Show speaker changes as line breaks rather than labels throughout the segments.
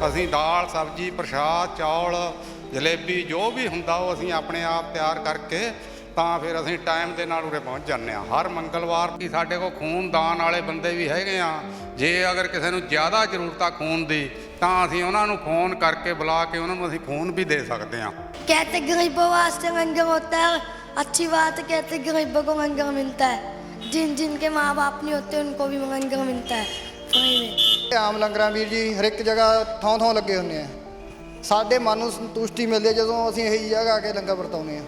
ਅਸੀਂ ਦਾਲ ਸਬਜ਼ੀ ਪ੍ਰਸ਼ਾਦ ਚੌਲ ਜਲੇਬੀ ਜੋ ਵੀ ਹੁੰਦਾ ਉਹ ਅਸੀਂ ਆਪਣੇ ਆਪ ਤਿਆਰ ਕਰਕੇ ਤਾਂ ਫਿਰ ਅਸੀਂ ਟਾਈਮ ਦੇ ਨਾਲ ਉਰੇ ਪਹੁੰਚ ਜਾਂਦੇ ਹਾਂ। ਹਰ ਮੰਗਲਵਾਰ ਕੀ ਸਾਡੇ ਕੋਲ ਖੂਨਦਾਨ ਵਾਲੇ ਬੰਦੇ ਵੀ ਹੈਗੇ ਆ। ਜੇ ਅਗਰ ਕਿਸੇ ਨੂੰ ਜ਼ਿਆਦਾ ਜ਼ਰੂਰਤ ਆ ਖੂਨ ਦੀ ਤਾਂ ਅਸੀਂ ਉਹਨਾਂ ਨੂੰ ਫੋਨ ਕਰਕੇ ਬੁਲਾ ਕੇ ਉਹਨਾਂ ਨੂੰ ਅਸੀਂ ਖੂਨ ਵੀ ਦੇ ਸਕਦੇ ਹਾਂ।
कहते गरीबों वास्ते लंगर होता है, अच्छी बात है। कहते गरीबों को लंगर मिलता है, जिनके माँ बाप नहीं होते उनको भी लंगर मिलता है फ्री में।
आम लंगरां वीर जी हर एक जगह थां लगे हुंदे आ। ਸਾਡੇ ਮਨ ਨੂੰ ਸੰਤੁਸ਼ਟੀ ਮਿਲਦੀ ਹੈ ਜਦੋਂ ਅਸੀਂ ਇਹੀ ਜਗ੍ਹਾ ਆ ਕੇ ਲੰਗਰ ਵਰਤਾਉਂਦੇ ਹਾਂ,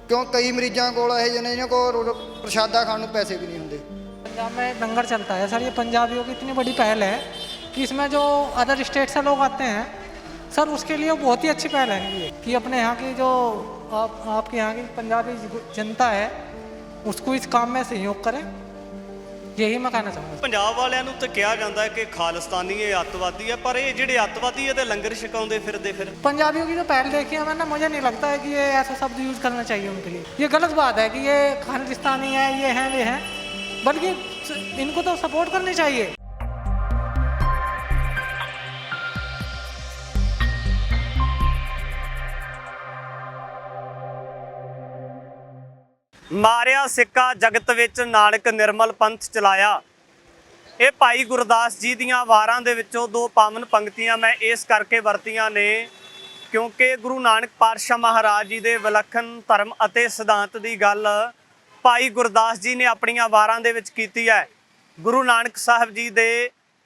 ਕਿਉਂ ਕਈ ਮਰੀਜ਼ਾਂ ਕੋਲ ਇਹ ਜਿਹੇ ਜਿਹਨਾਂ ਕੋਲ ਪ੍ਰਸ਼ਾਦਾ ਖਾਣ ਨੂੰ ਪੈਸੇ भी नहीं ਹੁੰਦੇ।
पंजाब में लंगर चलता है सर। ये पंजाबियों की इतनी बड़ी पहल है कि इसमें जो अदर स्टेट से लोग आते हैं सर, उसके लिए बहुत ही अच्छी पहल है ये कि अपने यहाँ की जो आपके यहाँ की पंजाबी जनता है उसको इस काम में सहयोग करें। यही मैं कहना चाहूँगा।
ਪੰਜਾਬ ਵਾਲਿਆਂ ਨੂੰ ਤਾਂ ਕਿਹਾ ਜਾਂਦਾ ਹੈ ਕਿ ਖਾਲਿਸਤਾਨੀ ਇਹ ਅੱਤਵਾਦੀ ਹੈ, ਪਰ ਇਹ ਜਿਹੜੇ ਅੱਤਵਾਦੀ ਹੈ ਤੇ ਲੰਗਰ ਛਕਾਉਂਦੇ ਫਿਰਦੇ ਫਿਰ
पंजाबियों की जो पहल देखी है मैंने, मुझे नहीं लगता है कि ये ऐसा शब्द यूज़ करना चाहिए उनके लिए। ये गलत बात है कि ये खालिस्तानी है, ये हैं वे हैं, बल्कि इनको तो सपोर्ट करनी चाहिए।
ਮਾਰਿਆ ਸਿੱਕਾ ਜਗਤ ਵਿੱਚ ਨਾਨਕ ਨਿਰਮਲ ਪੰਥ ਚਲਾਇਆ। ਇਹ ਭਾਈ ਗੁਰਦਾਸ ਜੀ ਦੀਆਂ ਵਾਰਾਂ ਦੇ ਵਿੱਚੋਂ ਦੋ ਪਾਵਨ ਪੰਕਤੀਆਂ ਮੈਂ ਇਸ ਕਰਕੇ ਵਰਤੀਆਂ ਨੇ ਕਿਉਂਕਿ ਗੁਰੂ ਨਾਨਕ ਪਾਤਸ਼ਾਹ ਮਹਾਰਾਜ ਜੀ ਦੇ ਵਿਲੱਖਣ ਧਰਮ ਅਤੇ ਸਿਧਾਂਤ ਦੀ ਗੱਲ ਭਾਈ ਗੁਰਦਾਸ ਜੀ ਨੇ ਆਪਣੀਆਂ ਵਾਰਾਂ ਦੇ ਵਿੱਚ ਕੀਤੀ ਹੈ। ਗੁਰੂ ਨਾਨਕ ਸਾਹਿਬ ਜੀ ਦੇ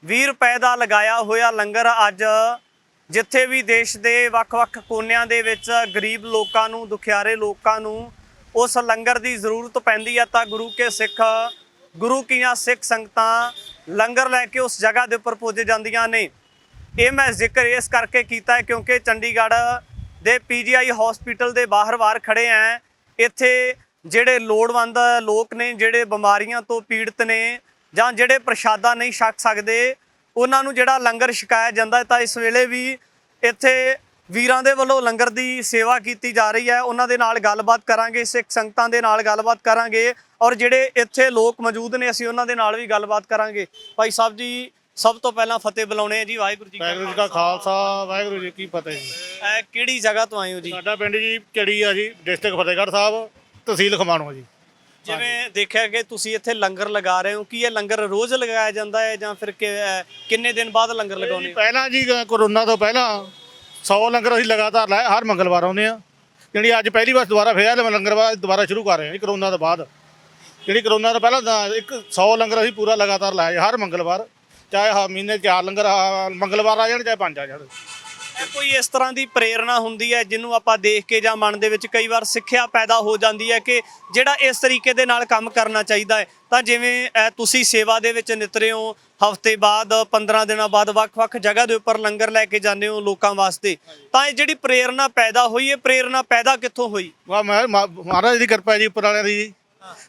20 ਰੁਪਏ ਦਾ ਲਗਾਇਆ ਹੋਇਆ ਲੰਗਰ ਅੱਜ ਜਿੱਥੇ ਵੀ ਦੇਸ਼ ਦੇ ਵੱਖ-ਵੱਖ ਕੋਨਿਆਂ ਦੇ ਵਿੱਚ ਗਰੀਬ ਲੋਕਾਂ ਨੂੰ, ਦੁਖਿਆਰੇ ਲੋਕਾਂ ਨੂੰ ਉਸ ਲੰਗਰ ਦੀ ਜ਼ਰੂਰਤ ਪੈਂਦੀ ਹੈ ਤਾਂ ਗੁਰੂ ਕੇ ਸਿੱਖ, ਗੁਰੂ ਕੀਆਂ ਸਿੱਖ ਸੰਗਤਾਂ ਲੰਗਰ ਲੈ ਕੇ ਉਸ ਜਗ੍ਹਾ ਦੇ ਉੱਪਰ ਪੁੱਜ ਜਾਂਦੀਆਂ ਨੇ। ਇਹ ਮੈਂ ਜ਼ਿਕਰ ਇਸ ਕਰਕੇ ਕੀਤਾ ਹੈ ਕਿਉਂਕਿ ਚੰਡੀਗੜ੍ਹ ਦੇ PGI ਹਸਪੀਟਲ ਦੇ ਬਾਹਰ ਖੜੇ ਆ। ਇੱਥੇ ਜਿਹੜੇ ਲੋੜਵੰਦ ਲੋਕ ਨੇ, ਜਿਹੜੇ ਬਿਮਾਰੀਆਂ ਤੋਂ ਪੀੜਤ ਨੇ ਜਾਂ ਜਿਹੜੇ ਪ੍ਰਸ਼ਾਦਾ ਨਹੀਂ ਛਕ ਸਕਦੇ, ਉਹਨਾਂ ਨੂੰ ਜਿਹੜਾ ਲੰਗਰ ਛਕਾਇਆ ਜਾਂਦਾ ਤਾਂ ਇਸ ਵੇਲੇ ਵੀ ਇੱਥੇ ਵੀਰਾਂ ਦੇ ਵੱਲੋਂ ਲੰਗਰ ਦੀ ਸੇਵਾ ਕੀਤੀ ਜਾ ਰਹੀ ਹੈ। ਉਹਨਾਂ ਦੇ ਨਾਲ ਗੱਲਬਾਤ ਕਰਾਂਗੇ, ਸਿੱਖ ਸੰਗਤਾਂ ਦੇ ਨਾਲ ਗੱਲਬਾਤ ਕਰਾਂਗੇ ਔਰ ਜਿਹੜੇ ਇੱਥੇ ਲੋਕ ਮੌਜੂਦ ਨੇ ਅਸੀਂ ਉਹਨਾਂ ਦੇ ਨਾਲ ਵੀ ਗੱਲਬਾਤ ਕਰਾਂਗੇ। ਭਾਈ ਸਾਹਿਬ ਜੀ, ਸਭ ਤੋਂ ਪਹਿਲਾਂ ਫਤਿਹ ਬੁਲਾਉਣੇ ਆ ਜੀ। ਵਾਹਿਗੁਰੂ ਜੀ
ਕਾ ਖਾਲਸਾ, ਵਾਹਿਗੁਰੂ ਜੀ ਕੀ ਫਤਿਹ ਜੀ।
ਕਿਹੜੀ ਜਗ੍ਹਾ ਤੋਂ ਆਏ ਹੋ ਜੀ?
ਸਾਡਾ ਪਿੰਡ ਜੀ ਚੜੀ ਆ ਜੀ, ਡਿਸਟ੍ਰਿਕਟ ਫਤਿਹਗੜ੍ਹ ਸਾਹਿਬ, ਤਹਿਸੀਲ ਖਮਾਣੋ ਜੀ।
ਜਿਵੇਂ ਦੇਖਿਆ ਕਿ ਤੁਸੀਂ ਇੱਥੇ ਲੰਗਰ ਲਗਾ ਰਹੇ ਹੋ, ਕੀ ਇਹ ਲੰਗਰ ਰੋਜ਼ ਲਗਾਇਆ ਜਾਂਦਾ ਹੈ ਜਾਂ ਫਿਰ ਕਿੰਨੇ ਦਿਨ ਬਾਅਦ ਲੰਗਰ ਲਗਾਉਂਦੇ ਹੋ?
ਪਹਿਲਾਂ ਜੀ ਕੋਰੋਨਾ ਤੋਂ ਪਹਿਲਾਂ 100 ਲੰਗਰ ਅਸੀਂ ਲਗਾਤਾਰ ਲਾਏ, ਹਰ ਮੰਗਲਵਾਰ ਆਉਂਦੇ ਆ। ਜਿਹੜੀ ਅੱਜ ਪਹਿਲੀ ਵਾਰ ਦੁਬਾਰਾ ਫੇਰ ਲੰਗਰ ਦੁਬਾਰਾ ਸ਼ੁਰੂ ਕਰ ਰਹੇ ਹਾਂ ਜੀ ਕਰੋਨਾ ਤੋਂ ਬਾਅਦ। ਜਿਹੜੀ ਕਰੋਨਾ ਤੋਂ ਪਹਿਲਾਂ 100 ਲੰਗਰ ਅਸੀਂ ਪੂਰਾ ਲਗਾਤਾਰ ਲਾਇਆ ਹਰ ਮੰਗਲਵਾਰ, ਚਾਹੇ ਮਹੀਨੇ 4 ਲੰਗਰ ਮੰਗਲਵਾਰ ਆ ਜਾਣ ਚਾਹੇ 5 ਆ ਜਾਣ।
ਕੋਈ ਇਸ ਤਰ੍ਹਾਂ ਦੀ ਪ੍ਰੇਰਣਾ ਹੁੰਦੀ ਹੈ ਜਿਹਨੂੰ ਆਪਾਂ ਦੇਖ ਕੇ ਜਾਂ ਮਨ ਦੇ ਵਿੱਚ ਕਈ ਵਾਰ ਸਿੱਖਿਆ ਪੈਦਾ ਹੋ ਜਾਂਦੀ ਹੈ ਕਿ ਜਿਹੜਾ ਇਸ ਤਰੀਕੇ ਦੇ ਨਾਲ ਕੰਮ ਕਰਨਾ ਚਾਹੀਦਾ ਹੈ? ਤਾਂ ਜਿਵੇਂ ਤੁਸੀਂ ਸੇਵਾ ਦੇ ਵਿੱਚ ਨਿਤਰੇ ਹੋ, ਹਫ਼ਤੇ ਬਾਅਦ 15 ਦਿਨਾਂ ਬਾਅਦ ਵੱਖ-ਵੱਖ ਜਗ੍ਹਾ ਦੇ ਉੱਪਰ ਲੰਗਰ ਲੈ ਕੇ ਜਾਂਦੇ ਹੋ ਲੋਕਾਂ ਵਾਸਤੇ, ਤਾਂ ਇਹ ਜਿਹੜੀ ਪ੍ਰੇਰਣਾ ਪੈਦਾ ਹੋਈ, ਇਹ ਪ੍ਰੇਰਣਾ ਪੈਦਾ ਕਿੱਥੋਂ ਹੋਈ?
ਵਾਹ, ਮਹਾਰਾਜ ਦੀ ਕਿਰਪਾ ਜੀ, ਉੱਪਰ ਵਾਲਿਆਂ ਦੀ ਜੀ।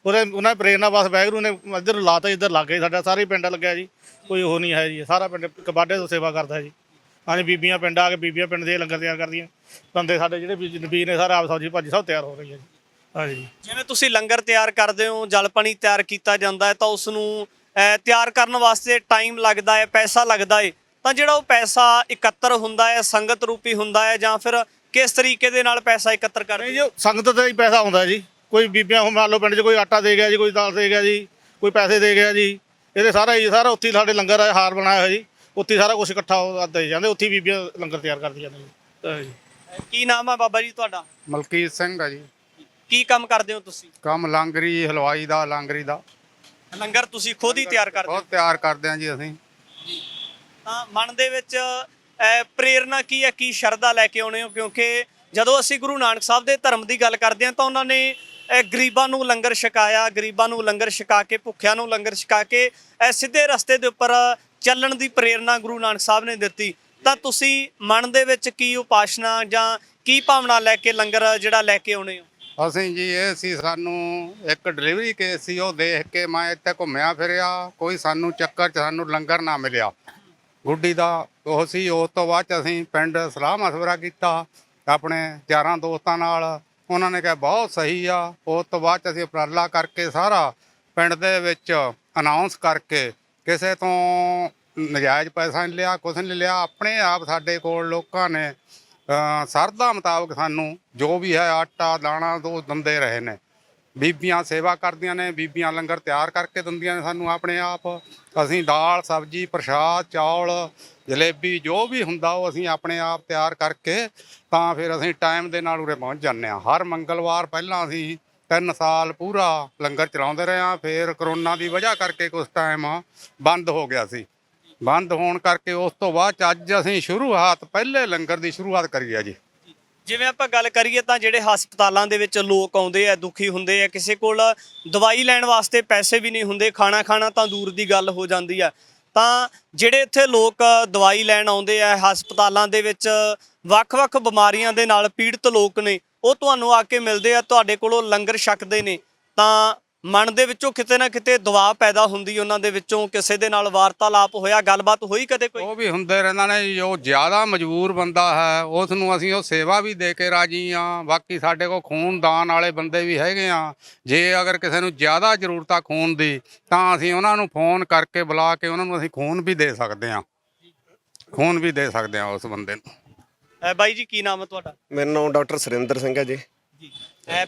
ਉਹਨਾਂ ਪ੍ਰੇਰਨਾ ਬਸ ਵਾਹਿਗੁਰੂ ਨੇ ਇੱਧਰ ਲਾਤਾ, ਇੱਧਰ ਲੱਗ ਗਏ। ਸਾਡਾ ਸਾਰੇ ਪਿੰਡ ਲੱਗਿਆ ਜੀ, ਕੋਈ ਉਹ ਨਹੀਂ ਹੈ ਜੀ। ਸਾਰਾ ਪਿੰਡ ਕਬਾਡੇ ਤੋਂ ਸੇਵਾ ਕਰਦਾ ਜੀ। ਹਾਂਜੀ, ਬੀਬੀਆਂ ਪਿੰਡ ਆ ਕੇ ਬੀਬੀਆਂ ਪਿੰਡ ਦੇ ਲੰਗਰ ਤਿਆਰ ਕਰਦੀਆਂ। ਬੰਦੇ ਸਾਡੇ ਜਿਹੜੇ ਵੀਰ ਨੇ ਸਾਰੇ ਆਪ ਸਬਜ਼ੀ ਭਾਜੀ ਸਭ ਤਿਆਰ ਹੋ ਰਹੀ ਹੈ ਜੀ। ਹਾਂਜੀ, ਜਿਵੇਂ
ਤੁਸੀਂ ਲੰਗਰ ਤਿਆਰ ਕਰਦੇ ਹੋ, ਜਲ ਪਾਣੀ ਤਿਆਰ ਕੀਤਾ ਜਾਂਦਾ ਹੈ ਤਾਂ ਉਸ ਨੂੰ ਤਿਆਰ ਕਰਨ ਵਾਸਤੇ ਟਾਈਮ ਲੱਗਦਾ ਹੈ, ਪੈਸਾ ਲੱਗਦਾ ਹੈ, ਤਾਂ ਜਿਹੜਾ ਉਹ ਪੈਸਾ ਇਕੱਤਰ ਹੁੰਦਾ ਹੈ ਸੰਗਤ ਰੂਪੀ ਹੁੰਦਾ ਹੈ ਜਾਂ ਫਿਰ ਕਿਸ ਤਰੀਕੇ ਦੇ ਨਾਲ ਪੈਸਾ ਇਕੱਤਰ ਕਰਦੇ
ਜੀ? ਸੰਗਤ ਦਾ ਹੀ ਪੈਸਾ ਆਉਂਦਾ ਜੀ। ਕੋਈ ਬੀਬੀਆਂ ਹੁਣ ਮੰਨ ਲਓ ਪਿੰਡ 'ਚ ਕੋਈ ਆਟਾ ਦੇ ਗਿਆ ਜੀ, ਕੋਈ ਦਾਲ ਦੇ ਗਿਆ ਜੀ, ਕੋਈ ਪੈਸੇ ਦੇ ਗਿਆ ਜੀ। ਇਹਦੇ ਸਾਰਾ ਉੱਥੇ ਸਾਡੇ ਲੰਗਰ ਹਾਰ ਬਣਾਇਆ ਹੋਇਆ ਜੀ, ਉੱਥੇ ਸਾਰਾ ਕੁਝ ਇਕੱਠਾ ਦੇ ਜਾਂਦੇ, ਉੱਥੇ ਬੀਬੀਆਂ ਲੰਗਰ ਤਿਆਰ ਕਰਦੀਆਂ ਨੇ ਜੀ।
ਕੀ ਨਾਮ ਹੈ ਬਾਬਾ ਜੀ ਤੁਹਾਡਾ?
ਮਲਕੀਤ ਸਿੰਘ ਆ ਜੀ।
ਕੀ ਕੰਮ ਕਰਦੇ ਹੋ ਤੁਸੀਂ?
ਕੰਮ ਲਾਂਗਰੀ ਹਲਵਾਈ ਦਾ, ਲਾਂਗਰੀ ਦਾ
ਲੰਗਰ ਤੁਸੀਂ ਖੁਦ ਹੀ ਤਿਆਰ ਕਰਦੇ ਹੋ?
ਬਹੁਤ ਤਿਆਰ ਕਰਦੇ ਹਾਂ ਜੀ ਅਸੀਂ।
ਤਾਂ ਮਨ ਦੇ ਵਿੱਚ ਪ੍ਰੇਰਨਾ ਕੀ ਹੈ, ਕੀ ਸ਼ਰਧਾ ਲੈ ਕੇ ਆਉਣੇ ਹੋ? ਕਿਉਂਕਿ ਜਦੋਂ ਅਸੀਂ ਗੁਰੂ ਨਾਨਕ ਸਾਹਿਬ ਦੇ ਧਰਮ ਦੀ ਗੱਲ ਕਰਦੇ ਹਾਂ ਤਾਂ ਉਹਨਾਂ ਨੇ ਗਰੀਬਾਂ ਨੂੰ ਲੰਗਰ ਛਕਾਇਆ, ਗਰੀਬਾਂ ਨੂੰ ਲੰਗਰ ਛਕਾ ਕੇ, ਭੁੱਖਿਆਂ ਨੂੰ ਲੰਗਰ ਛਕਾ ਕੇ ਸਿੱਧੇ ਰਸਤੇ ਦੇ ਉੱਪਰ ਚੱਲਣ ਦੀ ਪ੍ਰੇਰਨਾ ਗੁਰੂ ਨਾਨਕ ਸਾਹਿਬ ਨੇ ਦਿੱਤੀ। ਤਾਂ ਤੁਸੀਂ ਮਨ ਦੇ ਵਿੱਚ ਕੀ ਉਪਾਸਨਾ ਜਾਂ ਕੀ ਭਾਵਨਾ ਲੈ ਕੇ ਲੰਗਰ ਜਿਹੜਾ ਲੈ ਕੇ ਆਉਣੇ ਹੋ?
ਅਸੀਂ ਜੀ ਇਹ ਸੀ, ਸਾਨੂੰ ਇੱਕ ਡਿਲੀਵਰੀ ਕੇਸ ਸੀ, ਉਹ ਦੇਖ ਕੇ ਮੈਂ ਇੱਥੇ ਘੁੰਮਿਆ ਫਿਰਿਆ, ਕੋਈ ਸਾਨੂੰ ਚੱਕਰ 'ਚ ਸਾਨੂੰ ਲੰਗਰ ਨਾ ਮਿਲਿਆ। ਗੁੱਡੀ ਦਾ ਉਹ ਸੀ। ਉਸ ਤੋਂ ਬਾਅਦ 'ਚ ਅਸੀਂ ਪਿੰਡ ਸਲਾਹ ਮਸ਼ਵਰਾ ਕੀਤਾ ਆਪਣੇ ਯਾਰਾਂ ਦੋਸਤਾਂ ਨਾਲ, ਉਹਨਾਂ ਨੇ ਕਿਹਾ ਬਹੁਤ ਸਹੀ ਆ। ਉਸ ਤੋਂ ਬਾਅਦ 'ਚ ਅਸੀਂ ਉਪਰਾਲਾ ਕਰਕੇ ਸਾਰਾ ਪਿੰਡ ਦੇ ਵਿੱਚ ਅਨਾਉਂਸ ਕਰਕੇ ਕਿਸੇ ਤੋਂ ਨਜਾਇਜ਼ ਪੈਸਾ ਨਹੀਂ ਲਿਆ, ਕੁਛ ਨਹੀਂ ਲਿਆ। ਆਪਣੇ ਆਪ ਸਾਡੇ ਕੋਲ ਲੋਕਾਂ ਨੇ ਸਰਦਾ ਮੁਤਾਬਕ ਸਾਨੂੰ ਜੋ ਵੀ ਹੈ ਆਟਾ ਦਾਣਾ ਉਹ ਦਿੰਦੇ ਰਹੇ ਨੇ। ਬੀਬੀਆਂ ਸੇਵਾ ਕਰਦੀਆਂ ਨੇ, ਬੀਬੀਆਂ ਲੰਗਰ ਤਿਆਰ ਕਰਕੇ ਦਿੰਦੀਆਂ ਨੇ ਸਾਨੂੰ ਆਪਣੇ ਆਪ। ਅਸੀਂ ਦਾਲ ਸਬਜ਼ੀ ਪ੍ਰਸ਼ਾਦ ਚੌਲ ਜਲੇਬੀ ਜੋ ਵੀ ਹੁੰਦਾ ਉਹ ਅਸੀਂ ਆਪਣੇ ਆਪ ਤਿਆਰ ਕਰਕੇ ਤਾਂ ਫਿਰ ਅਸੀਂ ਟਾਈਮ ਦੇ ਨਾਲ ਉਰੇ ਪਹੁੰਚ ਜਾਂਦੇ ਹਾਂ। ਹਰ ਮੰਗਲਵਾਰ ਪਹਿਲਾਂ ਅਸੀਂ 3 ਸਾਲ ਪੂਰਾ ਲੰਗਰ ਚਲਾਉਂਦੇ ਰਹੇ ਹਾਂ। ਫਿਰ ਕਰੋਨਾ ਦੀ ਵਜ੍ਹਾ ਕਰਕੇ ਕੁਛ ਟਾਈਮ ਬੰਦ ਹੋ ਗਿਆ ਸੀ। ਬੰਦ ਹੋਣ ਕਰਕੇ ਉਸ ਤੋਂ ਬਾਅਦ 'ਚ ਅੱਜ ਅਸੀਂ ਸ਼ੁਰੂਆਤ ਪਹਿਲੇ ਲੰਗਰ ਦੀ ਸ਼ੁਰੂਆਤ ਕਰੀ ਆ ਜੀ।
ਜਿਵੇਂ ਆਪਾਂ ਗੱਲ ਕਰੀਏ ਤਾਂ ਜਿਹੜੇ ਹਸਪਤਾਲਾਂ ਦੇ ਵਿੱਚ ਲੋਕ ਆਉਂਦੇ ਆ, ਦੁਖੀ ਹੁੰਦੇ ਆ, ਕਿਸੇ ਕੋਲ ਦਵਾਈ ਲੈਣ ਵਾਸਤੇ ਪੈਸੇ ਵੀ ਨਹੀਂ ਹੁੰਦੇ, ਖਾਣਾ ਖਾਣਾ ਤਾਂ ਦੂਰ ਦੀ ਗੱਲ ਹੋ ਜਾਂਦੀ ਆ, ਤਾਂ ਜਿਹੜੇ ਇੱਥੇ ਲੋਕ ਦਵਾਈ ਲੈਣ ਆਉਂਦੇ ਆ ਹਸਪਤਾਲਾਂ ਦੇ ਵਿੱਚ ਵੱਖ-ਵੱਖ ਬਿਮਾਰੀਆਂ ਦੇ ਨਾਲ ਪੀੜਤ ਲੋਕ ਨੇ, ਉਹ ਤੁਹਾਨੂੰ ਆ ਕੇ ਮਿਲਦੇ ਆ, ਤੁਹਾਡੇ ਕੋਲੋਂ ਲੰਗਰ ਛਕਦੇ ਨੇ, ਤਾਂ ਮਨ ਦੇ ਵਿੱਚੋਂ ਕਿਤੇ ਨਾ ਕਿਤੇ ਦਬਾਅ ਪੈਦਾ ਹੁੰਦੀ ਉਹਨਾਂ ਦੇ ਵਿੱਚੋਂ। ਕਿਸੇ ਦੇ ਨਾਲ ਵਾਰਤਾਲਾਪ ਹੋਇਆ, ਗੱਲਬਾਤ ਹੋਈ ਕਦੇ ਕੋਈ?
ਉਹ ਵੀ ਹੁੰਦੇ ਰਹਿੰਦਾ ਨੇ। ਜੋ ਜ਼ਿਆਦਾ ਮਜਬੂਰ ਬੰਦਾ ਹੈ ਉਸ ਨੂੰ ਅਸੀਂ ਉਹ ਸੇਵਾ ਵੀ ਦੇ ਕੇ ਰਾਜੀ ਹਾਂ। ਬਾਕੀ ਸਾਡੇ ਕੋਲ ਖੂਨਦਾਨ ਵਾਲੇ ਬੰਦੇ ਵੀ ਹੈਗੇ ਆ। ਜੇ ਅਗਰ ਕਿਸੇ ਨੂੰ ਜ਼ਿਆਦਾ ਜ਼ਰੂਰਤ ਆ ਖੂਨ ਦੀ ਤਾਂ ਅਸੀਂ ਉਹਨਾਂ ਨੂੰ ਫੋਨ ਕਰਕੇ ਬੁਲਾ ਕੇ ਉਹਨਾਂ ਨੂੰ ਅਸੀਂ ਖੂਨ ਵੀ ਦੇ ਸਕਦੇ ਹਾਂ। ਖੂਨ ਵੀ ਦੇ ਸਕਦੇ ਹਾਂ ਉਸ ਬੰਦੇ ਨੂੰ।
ਬਾਈ ਜੀ ਕੀ ਨਾਮ ਹੈ ਤੁਹਾਡਾ?
ਮੇਰਾ ਨਾਮ ਡਾਕਟਰ ਸੁਰਿੰਦਰ ਸਿੰਘ ਹੈ ਜੀ।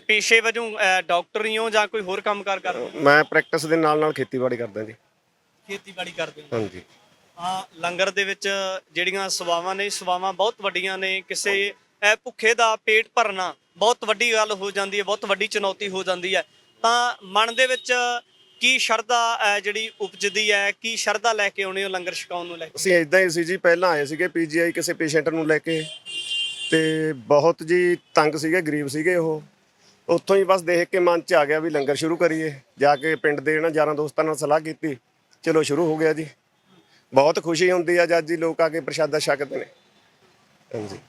ਪੇਸ਼ੇ ਵਜੋਂ ਡਾਕਟਰ ਹੀ ਹੋ ਜਾਂ ਕੋਈ ਹੋਰ ਕੰਮਕਾਰ ਕਰਦੇ ਹੋ?
ਮੈਂ ਪ੍ਰੈਕਟਿਸ ਦੇ ਨਾਲ ਨਾਲ ਖੇਤੀਬਾੜੀ ਕਰਦਾ ਜੀ।
ਖੇਤੀਬਾੜੀ ਕਰਦੇ ਹੋ?
ਹਾਂਜੀ।
ਲੰਗਰ ਦੇ ਵਿੱਚ ਜਿਹੜੀਆਂ ਸੇਵਾਵਾਂ ਨੇ, ਸੇਵਾਵਾਂ ਬਹੁਤ ਵੱਡੀਆਂ ਨੇ। ਕਿਸੇ ਭੁੱਖੇ ਦਾ ਪੇਟ ਭਰਨਾ ਬਹੁਤ ਵੱਡੀ ਗੱਲ ਹੋ ਜਾਂਦੀ ਹੈ, ਬਹੁਤ ਵੱਡੀ ਚੁਣੌਤੀ ਹੋ ਜਾਂਦੀ ਹੈ। ਤਾਂ ਮਨ ਦੇ ਵਿੱਚ ਕੀ ਸ਼ਰਧਾ ਜਿਹੜੀ ਉਪਜਦੀ ਹੈ, ਕੀ ਸ਼ਰਧਾ ਲੈ ਕੇ ਆਉਣੇ ਹੋ ਲੰਗਰ ਛਕਾਉਣ ਨੂੰ ਲੈ ਕੇ?
ਅਸੀਂ ਇਦਾਂ ਹੀ ਸੀ ਜੀ, ਪਹਿਲਾਂ ਆਏ ਸੀਗੇ ਪੀਜੀਆਈ ਕਿਸੇ ਪੇਸ਼ੈਂਟ ਨੂੰ ਲੈ ਕੇ, ਤੇ ਬਹੁਤ ਜੀ ਤੰਗ ਸੀਗੇ, ਗਰੀਬ ਸੀਗੇ ਉਹ। ਉੱਥੋਂ ਹੀ ਬਸ ਦੇਖ ਕੇ ਮਨ 'ਚ ਆ ਗਿਆ ਵੀ ਲੰਗਰ ਸ਼ੁਰੂ ਕਰੀਏ। ਜਾ ਕੇ ਪਿੰਡ ਦੇ ਇਹਨਾਂ ਯਾਰਾਂ ਦੋਸਤਾਂ ਨਾਲ ਸਲਾਹ ਕੀਤੀ, ਚਲੋ ਸ਼ੁਰੂ ਹੋ ਗਿਆ ਜੀ। ਬਹੁਤ ਖੁਸ਼ੀ ਹੁੰਦੀ ਆ ਜਦ ਜੀ ਲੋਕ ਆ ਕੇ ਪ੍ਰਸ਼ਾਦਾ ਛਕਦੇ ਨੇ। ਹਾਂਜੀ।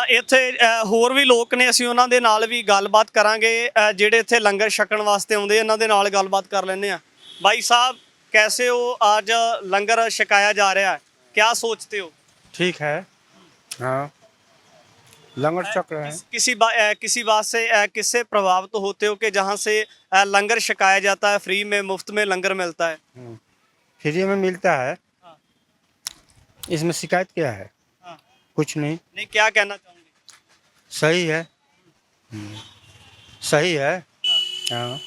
ਇੱਥੇ ਹੋਰ ਵੀ ਲੋਕ ਨੇ, ਅਸੀਂ ਉਹਨਾਂ ਦੇ ਨਾਲ ਵੀ ਗੱਲਬਾਤ ਕਰਾਂਗੇ। ਜਿਹੜੇ ਇੱਥੇ ਲੰਗਰ ਛਕਣ ਵਾਸਤੇ ਆਉਂਦੇ ਇਹਨਾਂ ਦੇ ਨਾਲ ਗੱਲਬਾਤ ਕਰ ਲੈਂਦੇ ਆ। भाई साहब कैसे हो? आज लंगर छकाया जा रहा है, क्या सोचते हो?
ठीक है। हाँ, लंगर छक रहे हैं।
किसी बात से किससे प्रभावित होते हो कि जहाँ से लंगर छकाया जाता है, फ्री में मुफ्त में लंगर मिलता है?
फ्री में मिलता है। इसमें शिकायत क्या है? कुछ नहीं।
क्या कहना चाहोगे?
सही है। सही है। हाँ,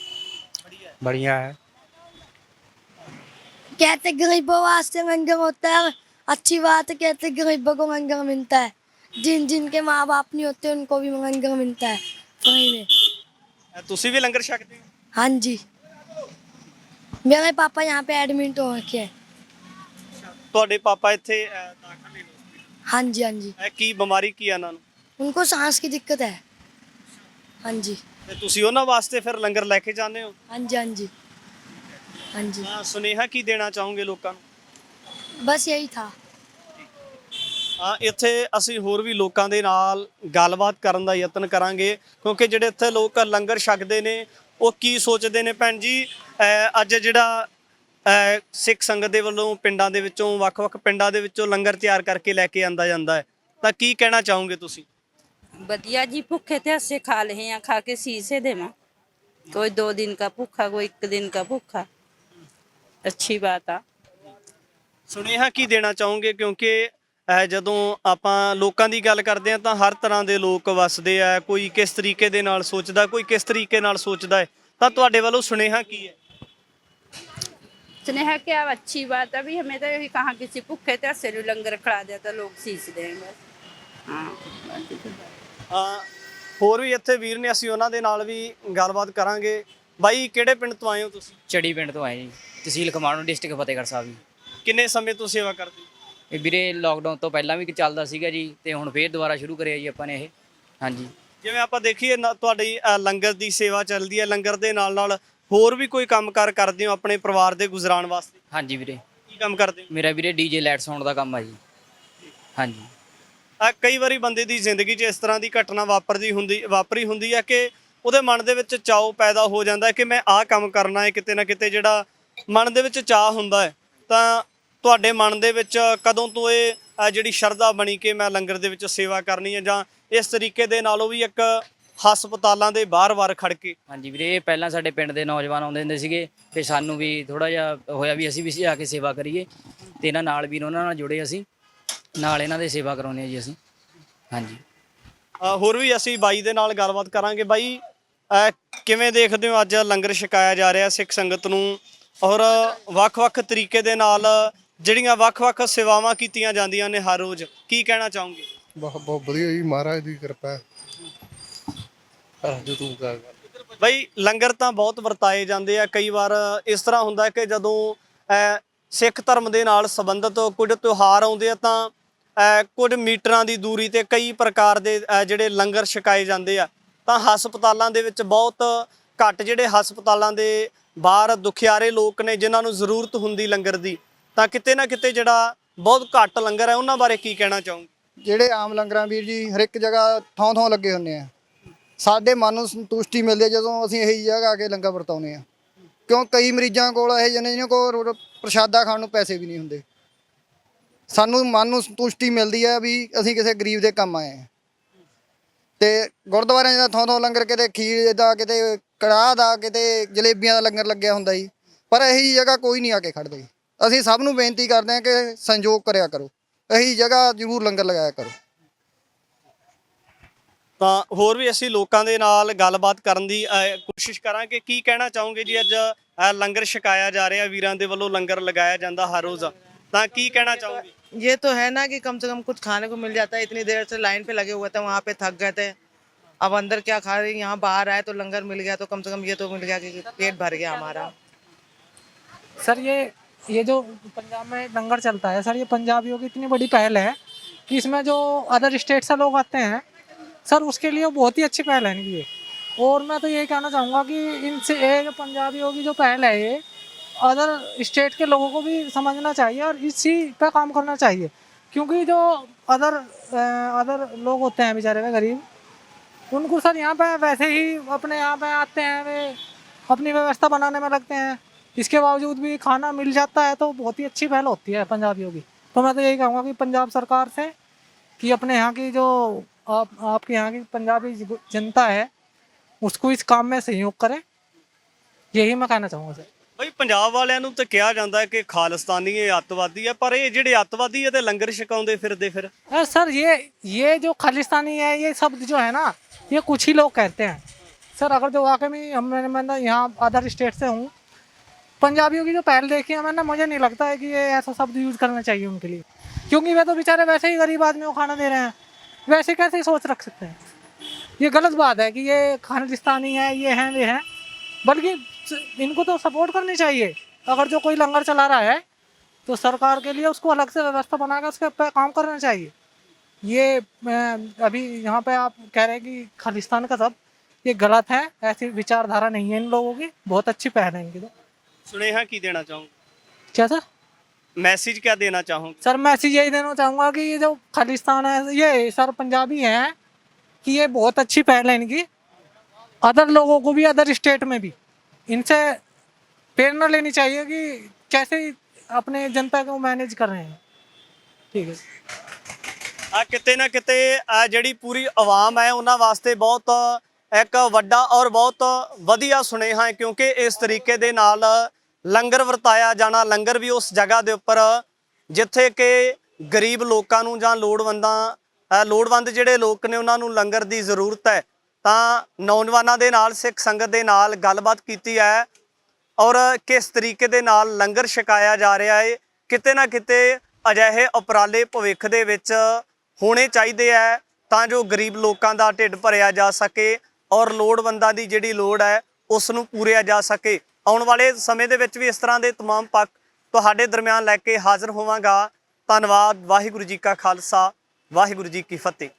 बढ़िया है।
कहते गरीबों वास्ते लंगर होता है, अच्छी बात है। कहते गरीबों को लंगर मिलता है, जिनके माँ बाप नहीं होते उनको भी लंगर मिलता है फ्री में।
तुसी भी लंगर छकते हो?
हाँ जी, मेरे पापा यहाँ पे एडमिट हो रखे हैं।
ਤੁਹਾਡੇ ਪਾਪਾ ਇੱਥੇ ਦਾਖਲ ਨੇ?
हाँ जी, हाँ जी।
ਕੀ ਬਿਮਾਰੀ ਕੀ ਆ ਇਹਨਾਂ ਨੂੰ?
उनको सांस की दिक्कत है। हाँ जी,
ਤੇ ਤੁਸੀਂ ਉਹਨਾਂ ਵਾਸਤੇ ਫਿਰ ਲੰਗਰ ਲੈ ਕੇ ਜਾਂਦੇ ਹੋ?
हाँ जी, हाँ जी, हाँ जी।
ਸੁਨੇਹਾ ਕੀ ਦੇਣਾ ਚਾਹੋਗੇ ਲੋਕਾਂ ਨੂੰ?
बस यही था।
ਇੱਥੇ ਅਸੀਂ ਹੋਰ ਵੀ ਲੋਕਾਂ ਦੇ ਨਾਲ ਗੱਲਬਾਤ ਕਰਨ ਦਾ ਯਤਨ ਕਰਾਂਗੇ, ਕਿਉਂਕਿ ਜਿਹੜੇ ਇੱਥੇ ਲੋਕ ਲੰਗਰ ਛਕਦੇ ਨੇ ਉਹ ਕੀ ਸੋਚਦੇ ਨੇ। ਭੈਣ ਜੀ, ਅੱਜ ਜਿਹੜਾ ਸਿੱਖ ਸੰਗਤ ਦੇ ਵੱਲੋਂ ਪਿੰਡਾਂ ਦੇ ਵਿੱਚੋਂ, ਵੱਖ-ਵੱਖ ਪਿੰਡਾਂ ਦੇ ਵਿੱਚੋਂ ਲੰਗਰ ਤਿਆਰ ਕਰਕੇ ਲੈ ਕੇ ਆਂਦਾ ਜਾਂਦਾ ਹੈ, ਤਾਂ ਕੀ ਕਹਿਣਾ ਚਾਹੋਗੇ ਤੁਸੀਂ?
बढ़िया जी, भूखे थे से खा रहे हैं, खा के शीशे दे मां। कोई 2 दिन का भूखा, कोई 1 दिन का भूखा। अच्छी बात आ।
ਸੁਨੇਹਾ ਕੀ ਦੇਣਾ ਚਾਹੋਗੇ? ਕਿਉਂਕਿ ਜਦੋਂ ਆਪਾਂ ਲੋਕਾਂ ਦੀ ਗੱਲ ਕਰਦੇ ਹਾਂ ਤਾਂ ਹਰ ਤਰ੍ਹਾਂ ਦੇ ਲੋਕ ਵਸਦੇ ਆ। ਕੋਈ ਕਿਸ ਤਰੀਕੇ ਦੇ ਨਾਲ ਸੋਚਦਾ, ਕੋਈ ਕਿਸ ਤਰੀਕੇ ਨਾਲ ਸੋਚਦਾ ਹੈ, ਤਾਂ ਤੁਹਾਡੇ ਵੱਲੋਂ ਸੁਨੇਹਾ ਕੀ ਹੈ?
स्नेहा क्या अच्छी बात है। अभी हमें तो यही कहाँ किसी भूखे थे से लंगर खड़ा देता, लोग शीश देंगे। हाँ,
ਹੋਰ ਵੀ ਇੱਥੇ ਵੀਰ ਨੇ, ਅਸੀਂ ਉਹਨਾਂ ਦੇ ਨਾਲ ਵੀ ਗੱਲਬਾਤ ਕਰਾਂਗੇ। ਬਾਈ, ਕਿਹੜੇ ਪਿੰਡ ਤੋਂ ਆਏ ਹੋ ਤੁਸੀਂ?
ਚੜੀ ਪਿੰਡ ਤੋਂ ਆਏ ਜੀ, ਤਹਿਸੀਲ ਖਮਾਣੋ, ਡਿਸਟ੍ਰਿਕਟ ਫਤਿਹਗੜ੍ਹ ਸਾਹਿਬ ਜੀ।
ਕਿੰਨੇ ਸਮੇਂ ਤੋਂ ਸੇਵਾ ਕਰਦੇ ਹੋ?
ਇਹ ਵੀਰੇ ਲੋਕਡਾਊਨ ਤੋਂ ਪਹਿਲਾਂ ਵੀ ਚੱਲਦਾ ਸੀਗਾ ਜੀ, ਤੇ ਹੁਣ ਫੇਰ ਦੁਬਾਰਾ ਸ਼ੁਰੂ ਕਰਿਆ ਜੀ ਆਪਾਂ ਨੇ ਇਹ। ਹਾਂਜੀ।
ਜਿਵੇਂ ਆਪਾਂ ਦੇਖੀਏ ਤੁਹਾਡੀ ਲੰਗਰ ਦੀ ਸੇਵਾ ਚੱਲਦੀ ਹੈ, ਲੰਗਰ ਦੇ ਨਾਲ ਨਾਲ ਹੋਰ ਵੀ ਕੋਈ ਕੰਮਕਾਰ ਕਰਦੇ ਹੋ ਆਪਣੇ ਪਰਿਵਾਰ ਦੇ ਗੁਜ਼ਾਰਨ ਵਾਸਤੇ?
ਹਾਂਜੀ ਵੀਰੇ।
ਕੀ ਕੰਮ ਕਰਦੇ ਹੋ?
ਮੇਰਾ ਵੀਰੇ ਡੀਜੇ ਲਾਈਟ ਸਾਊਂਡ ਦਾ ਕੰਮ ਆ ਜੀ। ਹਾਂਜੀ।
ਕਈ ਵਾਰੀ ਬੰਦੇ ਦੀ ਜ਼ਿੰਦਗੀ 'ਚ ਇਸ ਤਰ੍ਹਾਂ ਦੀ ਘਟਨਾ ਵਾਪਰੀ ਹੁੰਦੀ ਹੈ ਕਿ ਉਹਦੇ ਮਨ ਦੇ ਵਿੱਚ ਚਾਅ ਪੈਦਾ ਹੋ ਜਾਂਦਾ ਹੈ ਕਿ ਮੈਂ ਆਹ ਕੰਮ ਕਰਨਾ ਹੈ। ਕਿਤੇ ਨਾ ਕਿਤੇ ਜਿਹੜਾ ਮਨ ਦੇ ਵਿੱਚ ਚਾਅ ਹੁੰਦਾ ਹੈ, ਤਾਂ ਤੁਹਾਡੇ ਮਨ ਦੇ ਵਿੱਚ ਕਦੋਂ ਤੋਂ ਇਹ ਜਿਹੜੀ ਸ਼ਰਧਾ ਬਣੀ ਕਿ ਮੈਂ ਲੰਗਰ ਦੇ ਵਿੱਚ ਸੇਵਾ ਕਰਨੀ ਹੈ, ਜਾਂ ਇਸ ਤਰੀਕੇ ਦੇ ਨਾਲੋਂ ਵੀ ਇੱਕ ਹਸਪਤਾਲਾਂ ਦੇ ਬਾਹਰ-ਬਾਹਰ ਖੜ ਕੇ?
ਹਾਂਜੀ ਵੀਰੇ, ਇਹ ਪਹਿਲਾਂ ਸਾਡੇ ਪਿੰਡ ਦੇ ਨੌਜਵਾਨ ਆਉਂਦੇ ਹੁੰਦੇ ਸੀਗੇ, ਫਿਰ ਸਾਨੂੰ ਵੀ ਥੋੜਾ ਜਿਹਾ ਹੋਇਆ ਵੀ ਅਸੀਂ ਵੀ ਜਾ ਕੇ ਸੇਵਾ ਕਰੀਏ, ਤੇ ਇਹਨਾਂ ਨਾਲ ਵੀ ਉਹਨਾਂ ਨਾਲ ਜੁੜੇ, ਅਸੀਂ ਨਾਲ ਇਹਨਾਂ ਦੇ ਸੇਵਾ ਕਰਾਉਂਦੇ ਹਾਂ ਜੀ ਅਸੀਂ। ਹਾਂਜੀ।
ਹੋਰ ਵੀ ਅਸੀਂ ਬਾਈ ਦੇ ਨਾਲ ਗੱਲਬਾਤ ਕਰਾਂਗੇ। ਬਾਈ, ਕਿਵੇਂ ਦੇਖਦੇ ਹੋ ਅੱਜ ਲੰਗਰ ਛਕਾਇਆ ਜਾ ਰਿਹਾ ਸਿੱਖ ਸੰਗਤ ਨੂੰ, ਔਰ ਵੱਖ-ਵੱਖ ਤਰੀਕੇ ਦੇ ਨਾਲ ਜਿਹੜੀਆਂ ਵੱਖ-ਵੱਖ ਸੇਵਾਵਾਂ ਕੀਤੀਆਂ ਜਾਂਦੀਆਂ ਨੇ ਹਰ ਰੋਜ਼, ਕੀ ਕਹਿਣਾ ਚਾਹੋਗੇ?
ਬਹੁਤ ਬਹੁਤ ਵਧੀਆ ਜੀ, ਮਹਾਰਾਜ ਦੀ ਕਿਰਪਾ ਹੈ। ਜੋ ਤੂੰ ਕਰ
ਬਈ, ਲੰਗਰ ਤਾਂ ਬਹੁਤ ਵਰਤਾਏ ਜਾਂਦੇ ਆ। ਕਈ ਵਾਰ ਇਸ ਤਰ੍ਹਾਂ ਹੁੰਦਾ ਕਿ ਜਦੋਂ ਸਿੱਖ ਧਰਮ ਦੇ ਨਾਲ ਸੰਬੰਧਿਤ ਕੁਝ ਤਿਉਹਾਰ ਆਉਂਦੇ ਆ ਤਾਂ ਕੁਝ ਮੀਟਰਾਂ ਦੀ ਦੂਰੀ ਤੇ ਕਈ ਪ੍ਰਕਾਰ ਦੇ ਜਿਹੜੇ ਲੰਗਰ ਛਕਾਏ ਜਾਂਦੇ ਆ, ਤਾਂ ਹਸਪਤਾਲਾਂ ਦੇ ਵਿੱਚ ਬਹੁਤ ਘੱਟ, ਜਿਹੜੇ ਹਸਪਤਾਲਾਂ ਦੇ ਬਾਹਰ ਦੁਖਿਆਰੇ ਲੋਕ ਨੇ ਜਿਨ੍ਹਾਂ ਨੂੰ ਜ਼ਰੂਰਤ ਹੁੰਦੀ ਲੰਗਰ ਦੀ, ਤਾਂ ਕਿਤੇ ਨਾ ਕਿਤੇ ਜਿਹੜਾ ਬਹੁਤ ਘੱਟ ਲੰਗਰ ਹੈ, ਉਹਨਾਂ ਬਾਰੇ ਕੀ ਕਹਿਣਾ ਚਾਹੋਗੇ?
ਜਿਹੜੇ ਆਮ ਲੰਗਰਾਂ ਵੀਰ ਜੀ ਹਰ ਇੱਕ ਜਗ੍ਹਾ ਥਾਂ ਲੱਗੇ ਹੁੰਦੇ ਆ। ਸਾਡੇ ਮਨ ਨੂੰ ਸੰਤੁਸ਼ਟੀ ਮਿਲਦੀ ਹੈ ਜਦੋਂ ਅਸੀਂ ਇਹੀ ਜਗ੍ਹਾ ਆ ਕੇ ਲੰਗਰ ਵਰਤਾਉਂਦੇ ਆ, ਕਿਉਂ ਕਈ ਮਰੀਜ਼ਾਂ ਕੋਲ ਇਹੋ ਜਿਹੇ ਨੇ ਜਿਹਨਾਂ ਕੋਲ ਪ੍ਰਸ਼ਾਦਾ ਖਾਣ ਨੂੰ ਪੈਸੇ ਵੀ ਨਹੀਂ ਹੁੰਦੇ। ਸਾਨੂੰ ਮਨ ਨੂੰ ਸੰਤੁਸ਼ਟੀ ਮਿਲਦੀ ਹੈ ਵੀ ਅਸੀਂ ਕਿਸੇ ਗਰੀਬ ਦੇ ਕੰਮ ਆਏ ਹਾਂ। ਤੇ ਗੁਰਦੁਆਰਿਆਂ ਦਾ ਥਾਂ ਲੰਗਰ, ਕਿਤੇ ਖੀਰ ਦਾ, ਕਿਤੇ ਕੜਾਹ ਦਾ, ਕਿਤੇ ਜਲੇਬੀਆਂ ਦਾ ਲੰਗਰ ਲੱਗਿਆ ਹੁੰਦਾ ਜੀ, ਪਰ ਇਹੀ ਜਗ੍ਹਾ ਕੋਈ ਨਹੀਂ ਆ ਕੇ ਖੜਦਾ ਜੀ। ਅਸੀਂ ਸਭ ਨੂੰ ਬੇਨਤੀ ਕਰਦੇ ਹਾਂ ਕਿ ਸੰਯੋਗ ਕਰਿਆ ਕਰੋ, ਇਹੀ ਜਗ੍ਹਾ ਜ਼ਰੂਰ ਲੰਗਰ ਲਗਾਇਆ ਕਰੋ।
ਤਾਂ ਹੋਰ ਵੀ ਅਸੀਂ ਲੋਕਾਂ ਦੇ ਨਾਲ ਗੱਲਬਾਤ ਕਰਨ ਦੀ ਕੋਸ਼ਿਸ਼ ਕਰਾਂਗੇ। ਕੀ ਕਹਿਣਾ ਚਾਹੋਗੇ ਜੀ, ਅੱਜ ਲੰਗਰ ਛਕਾਇਆ ਜਾ ਰਿਹਾ, ਵੀਰਾਂ ਦੇ ਵੱਲੋਂ ਲੰਗਰ ਲਗਾਇਆ ਜਾਂਦਾ ਹਰ ਰੋਜ਼, ਤਾਂ ਕੀ ਕਹਿਣਾ ਚਾਹੋਗੇ?
ये तो है ना कि कम से कम कुछ खाने को मिल जाता है। इतनी देर से लाइन पे लगे हुए थे, वहाँ पे थक गए थे, अब अंदर क्या खा रहे, यहाँ बाहर आए तो लंगर मिल गया, तो कम से कम ये तो मिल गया कि पेट भर गया हमारा।
सर ये जो पंजाब में लंगर चलता है सर, ये पंजाबियों की इतनी बड़ी पहल है कि इसमें जो अदर स्टेट से लोग आते हैं सर, उसके लिए बहुत ही अच्छी पहल है इनकी ये। और मैं तो यही कहना चाहूँगा कि इनसे जो पंजाबियों की जो पहल है, ये अदर स्टेट के लोगों को भी समझना चाहिए और इसी पे काम करना चाहिए, क्योंकि जो अदर लोग होते हैं बेचारे वे गरीब, उनको सर यहाँ पे वैसे ही अपने यहाँ पे आते हैं, वे अपनी व्यवस्था बनाने में लगते हैं, इसके बावजूद भी खाना मिल जाता है, तो बहुत ही अच्छी पहल होती है पंजाबियों की। तो मैं तो यही कहूँगा कि पंजाब सरकार से कि अपने यहाँ की जो आपके यहाँ की पंजाबी जनता है उसको इस काम में सहयोग करे, यही मैं कहना चाहूँगा सर।
ਬਈ, ਪੰਜਾਬ ਵਾਲਿਆਂ ਨੂੰ ਤਾਂ ਕਿਹਾ ਜਾਂਦਾ ਹੈ ਕਿ ਖਾਲਿਸਤਾਨੀ ਇਹ ਅੱਤਵਾਦੀ ਹੈ, ਪਰ ਇਹ ਜਿਹੜੇ ਅੱਤਵਾਦੀ ਹੈ ਤੇ ਲੰਗਰ ਛਕਾਉਂਦੇ ਫਿਰਦੇ ਫਿਰ।
सर ये जो खालिस्तानी है, ये शब्द जो है ना, ये कुछ ही लोग कहते हैं सर। अगर जो वाकई में मैं यहाँ अदर स्टेट से हूँ, पंजाबियों की जो पहल देखी है मैंने, मुझे नहीं लगता है कि ये ऐसा शब्द यूज़ करना चाहिए उनके लिए, क्योंकि वे तो बेचारे वैसे ही गरीब आदमी को खाना दे रहे हैं, वैसे कैसे ही सोच रख सकते हैं। ये गलत बात है कि ये खालिस्तानी है, ये हैं वे हैं, बल्कि इनको तो सपोर्ट करनी चाहिए। अगर जो कोई लंगर चला रहा है तो सरकार के लिए उसको अलग से व्यवस्था बनाकर उसके पे काम करना चाहिए। ये अभी यहाँ पे आप कह रहे हैं कि खालिस्तान का सब, ये गलत है, ऐसी विचारधारा नहीं है इन लोगों की, बहुत अच्छी पहल है इनकी। तो
सुनेहा की देना चाहूँगा?
क्या सर,
मैसेज क्या देना चाहूँगा?
सर मैसेज यही देना चाहूँगा कि ये जो खालिस्तान है, ये सर पंजाबी हैं कि ये बहुत अच्छी पहल है इनकी, अदर लोगों को भी, अदर स्टेट में भी इनसे प्रेरणा लेनी चाहिए कि कैसे अपने जनता को मैनेज कर रहे हैं। ठीक है।
ਕਿਤੇ ਨਾ ਕਿਤੇ ਜਿਹੜੀ ਪੂਰੀ ਆਵਾਮ ਹੈ ਉਹਨਾਂ ਵਾਸਤੇ ਬਹੁਤ ਇੱਕ ਵੱਡਾ ਔਰ ਬਹੁਤ ਵਧੀਆ ਸੁਨੇਹਾ ਹੈ, ਕਿਉਂਕਿ ਇਸ ਤਰੀਕੇ ਦੇ ਨਾਲ ਲੰਗਰ ਵਰਤਾਇਆ ਜਾਣਾ, ਲੰਗਰ ਵੀ ਉਸ ਜਗ੍ਹਾ ਦੇ ਉੱਪਰ ਜਿੱਥੇ ਕਿ ਗਰੀਬ ਲੋਕਾਂ ਨੂੰ ਜਾਂ ਲੋੜਵੰਦ ਜਿਹੜੇ ਲੋਕ ਨੇ ਉਹਨਾਂ ਨੂੰ ਲੰਗਰ ਦੀ ਜ਼ਰੂਰਤ ਹੈ। ਤਾਂ ਨੌਜਵਾਨਾਂ ਦੇ ਨਾਲ, ਸਿੱਖ ਸੰਗਤ ਦੇ ਨਾਲ ਗੱਲਬਾਤ ਕੀਤੀ ਹੈ ਔਰ ਕਿਸ ਤਰੀਕੇ ਦੇ ਨਾਲ ਲੰਗਰ ਛਕਾਇਆ ਜਾ ਰਿਹਾ ਹੈ। ਕਿਤੇ ਨਾ ਕਿਤੇ ਅਜਿਹੇ ਉਪਰਾਲੇ ਭਵਿੱਖ ਦੇ ਵਿੱਚ ਹੋਣੇ ਚਾਹੀਦੇ ਹੈ ਤਾਂ ਜੋ ਗਰੀਬ ਲੋਕਾਂ ਦਾ ਢਿੱਡ ਭਰਿਆ ਜਾ ਸਕੇ ਔਰ ਲੋੜਵੰਦਾਂ ਦੀ ਜਿਹੜੀ ਲੋੜ ਹੈ ਉਸ ਨੂੰ ਪੂਰਿਆ ਜਾ ਸਕੇ। ਆਉਣ ਵਾਲੇ ਸਮੇਂ ਦੇ ਵਿੱਚ ਵੀ ਇਸ ਤਰ੍ਹਾਂ ਦੇ तमाम ਪੱਖ ਤੁਹਾਡੇ ਦਰਮਿਆਨ ਲੈ ਕੇ ਹਾਜ਼ਰ ਹੋਵਾਂਗਾ। ਧੰਨਵਾਦ। ਵਾਹਿਗੁਰੂ ਜੀ ਕਾ ਖਾਲਸਾ, ਵਾਹਿਗੁਰੂ ਜੀ ਕੀ ਫਤਿਹ।